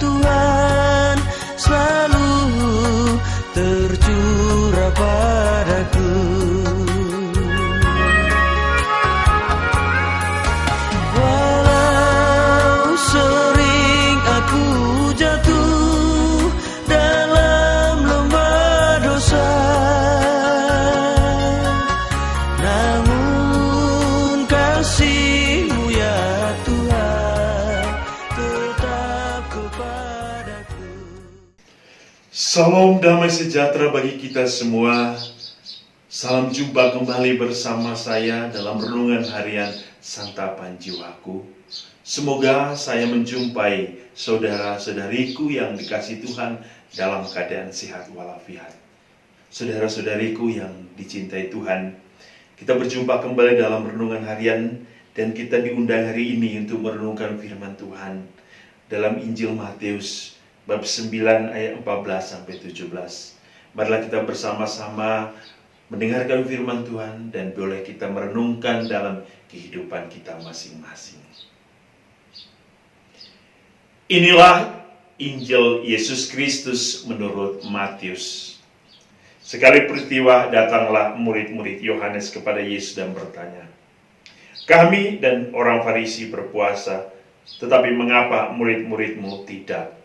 Tuhan selalu tercurah padaku. Walau sering aku jatuh dalam lembah dosa, namun kasih-Mu ya Tuhan tetap kepadaku. Salam damai sejahtera bagi kita semua. Salam jumpa kembali bersama saya dalam renungan harian Santapan Jiwaku. Semoga saya menjumpai saudara-saudariku yang dikasihi Tuhan dalam keadaan sehat walafiat. Saudara-saudariku yang dicintai Tuhan, kita berjumpa kembali dalam renungan harian dan kita diundang hari ini untuk merenungkan firman Tuhan dalam Injil Matius bab 9 ayat 14-17. Marilah kita bersama-sama mendengarkan firman Tuhan dan boleh kita merenungkan dalam kehidupan kita masing-masing. Inilah Injil Yesus Kristus menurut Matius. Sekali peristiwa datanglah murid-murid Yohanes kepada Yesus dan bertanya, "Kami dan orang Farisi berpuasa, tetapi mengapa murid-murid-Mu tidak?"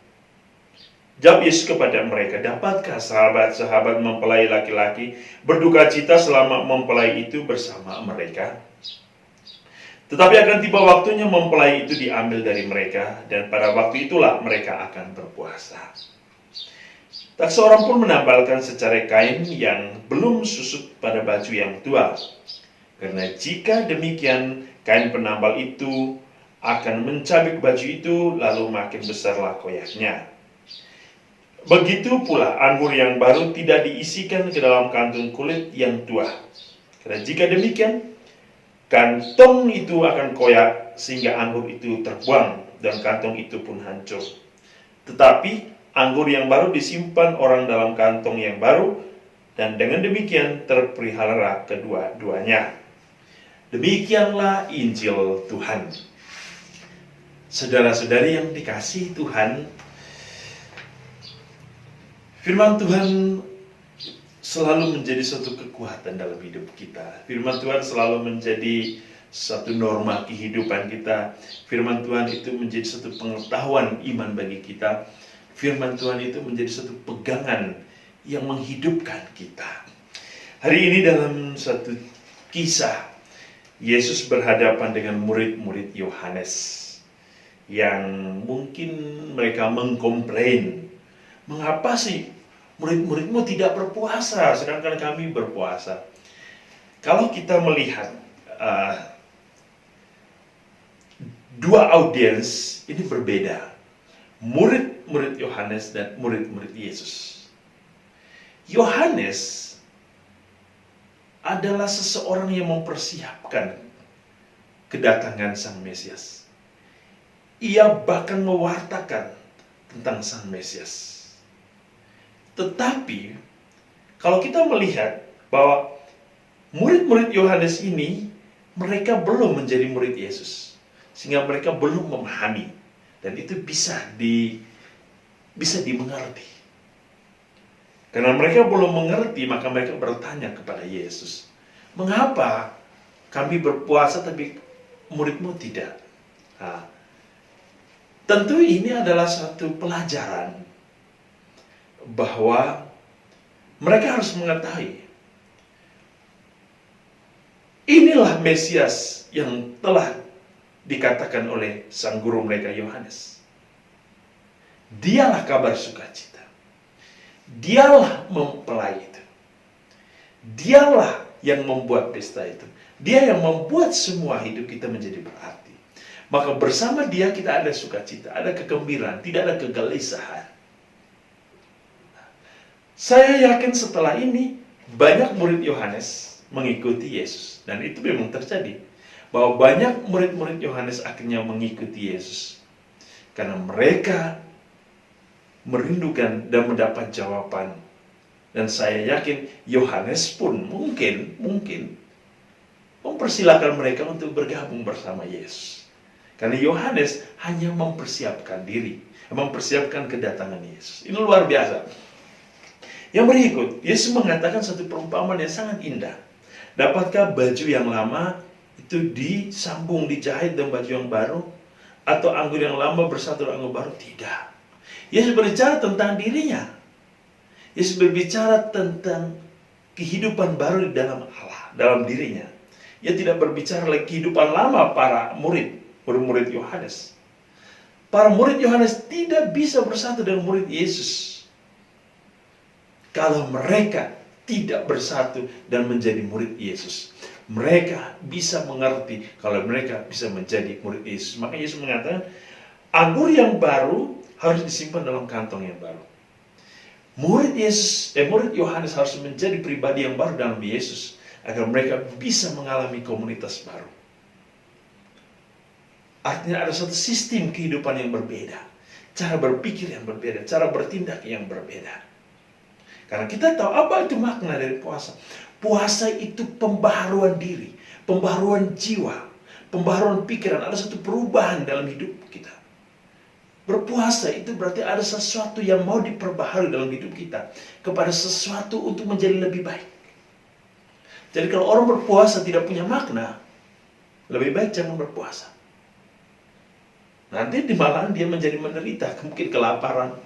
Jawab Yesus kepada mereka, "Dapatkah sahabat-sahabat mempelai laki-laki berduka cita selama mempelai itu bersama mereka? Tetapi akan tiba waktunya mempelai itu diambil dari mereka, dan pada waktu itulah mereka akan berpuasa. Tak seorang pun menambalkan secarai kain yang belum susut pada baju yang tua. Karena jika demikian, kain penambal itu akan mencabik baju itu, lalu makin besarlah koyaknya. Begitu pula anggur yang baru tidak diisikan ke dalam kantung kulit yang tua. Karena jika demikian, kantong itu akan koyak sehingga anggur itu terbuang dan kantong itu pun hancur. Tetapi anggur yang baru disimpan orang dalam kantong yang baru, dan dengan demikian terpelihara kedua-duanya." Demikianlah Injil Tuhan. Saudara-saudari yang dikasihi Tuhan, firman Tuhan selalu menjadi suatu kekuatan dalam hidup kita. Firman Tuhan selalu menjadi satu norma kehidupan kita. Firman Tuhan itu menjadi satu pengetahuan iman bagi kita. Firman Tuhan itu menjadi satu pegangan yang menghidupkan kita. Hari ini dalam satu kisah, Yesus berhadapan dengan murid-murid Yohanes yang mungkin mereka mengkomplain, "Mengapa sih murid-muridmu tidak berpuasa, sedangkan kami berpuasa?" Kalau kita melihat dua audiens ini berbeda, murid-murid Yohanes dan murid-murid Yesus. Yohanes adalah seseorang yang mempersiapkan kedatangan Sang Mesias. Ia bahkan mewartakan tentang Sang Mesias. Tetapi kalau kita melihat bahwa murid-murid Yohanes ini, mereka belum menjadi murid Yesus, sehingga mereka belum memahami, dan itu bisa dimengerti. Karena mereka belum mengerti, maka mereka bertanya kepada Yesus, "Mengapa kami berpuasa tapi murid-Mu tidak?" Tentu ini adalah satu pelajaran bahwa mereka harus mengetahui inilah Mesias yang telah dikatakan oleh sang guru mereka Yohanes. Dialah kabar sukacita. Dialah mempelai itu. Dialah yang membuat pesta itu. Dia yang membuat semua hidup kita menjadi berarti. Maka bersama dia kita ada sukacita, ada kegembiraan, tidak ada kegelisahan. Saya yakin setelah ini banyak murid Yohanes mengikuti Yesus. Dan itu memang terjadi. Bahwa banyak murid-murid Yohanes akhirnya mengikuti Yesus. Karena mereka merindukan dan mendapat jawaban. Dan saya yakin Yohanes pun mungkin mempersilahkan mereka untuk bergabung bersama Yesus. Karena Yohanes hanya mempersiapkan diri. mempersiapkan kedatangan Yesus. Ini luar biasa. Yang berikut, Yesus mengatakan satu perumpamaan yang sangat indah. Dapatkah baju yang lama itu disambung, dijahit dengan baju yang baru? Atau anggur yang lama bersatu dengan anggur baru? Tidak. Yesus berbicara tentang dirinya. Yesus berbicara tentang kehidupan baru di dalam Allah, dalam dirinya. Ia tidak berbicara lagi kehidupan lama para murid Yohanes. Para murid Yohanes tidak bisa bersatu dengan murid Yesus kalau mereka tidak bersatu dan menjadi murid Yesus. Mereka bisa mengerti kalau mereka bisa menjadi murid Yesus. Maka Yesus mengatakan, anggur yang baru harus disimpan dalam kantong yang baru. Murid Yohanes harus menjadi pribadi yang baru dalam Yesus agar mereka bisa mengalami komunitas baru. Artinya ada satu sistem kehidupan yang berbeda, cara berpikir yang berbeda, cara bertindak yang berbeda. Karena kita tahu apa itu makna dari puasa. Puasa itu pembaharuan diri, pembaharuan jiwa, pembaharuan pikiran. Ada satu perubahan dalam hidup kita. Berpuasa itu berarti ada sesuatu yang mau diperbaharui dalam hidup kita kepada sesuatu untuk menjadi lebih baik. Jadi kalau orang berpuasa tidak punya makna, lebih baik jangan berpuasa. Nanti di malahan dia menjadi menderita, mungkin kelaparan,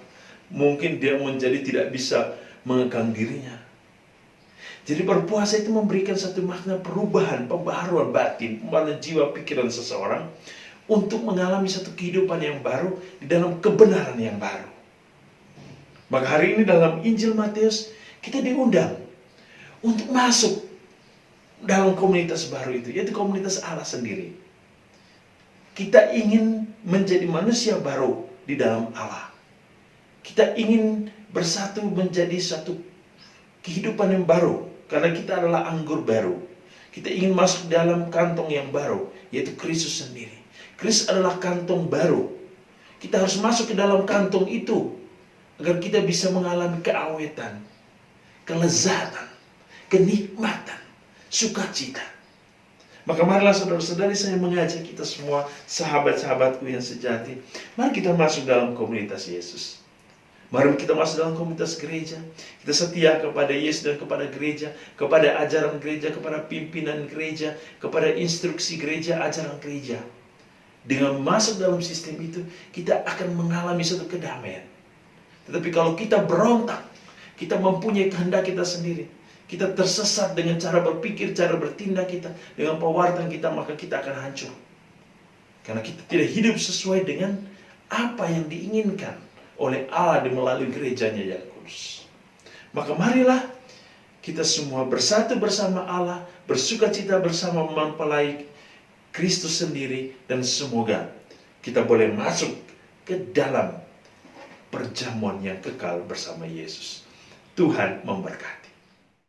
mungkin dia menjadi tidak bisa mengekang dirinya. Jadi berpuasa itu memberikan satu makna perubahan, pembaharuan batin, pembaharuan jiwa pikiran seseorang untuk mengalami satu kehidupan yang baru di dalam kebenaran yang baru. Maka hari ini dalam Injil Matius kita diundang untuk masuk dalam komunitas baru itu, yaitu komunitas Allah sendiri. Kita ingin menjadi manusia baru di dalam Allah. Kita ingin bersatu menjadi satu kehidupan yang baru, karena kita adalah anggur baru. Kita ingin masuk dalam kantong yang baru, yaitu Kristus sendiri. Kristus adalah kantong baru. Kita harus masuk ke dalam kantong itu agar kita bisa mengalami keawetan, kelezatan, kenikmatan, sukacita. Maka marilah saudara-saudari, saya mengajak kita semua, sahabat-sahabatku yang sejati, mari kita masuk dalam komunitas Yesus. Mari kita masuk dalam komunitas gereja. Kita setia kepada Yesus dan kepada gereja, kepada ajaran gereja, kepada pimpinan gereja, kepada instruksi gereja, ajaran gereja. Dengan masuk dalam sistem itu, kita akan mengalami satu kedamaian. Tetapi kalau kita berontak, kita mempunyai kehendak kita sendiri, kita tersesat dengan cara berpikir, cara bertindak kita, dengan pewartaan kita, maka kita akan hancur. Karena kita tidak hidup sesuai dengan apa yang diinginkan oleh Allah melalui gerejanya yang kudus. Maka marilah kita semua bersatu bersama Allah, bersukacita bersama mempelai Kristus sendiri, dan semoga kita boleh masuk ke dalam perjamuan yang kekal bersama Yesus. Tuhan memberkati.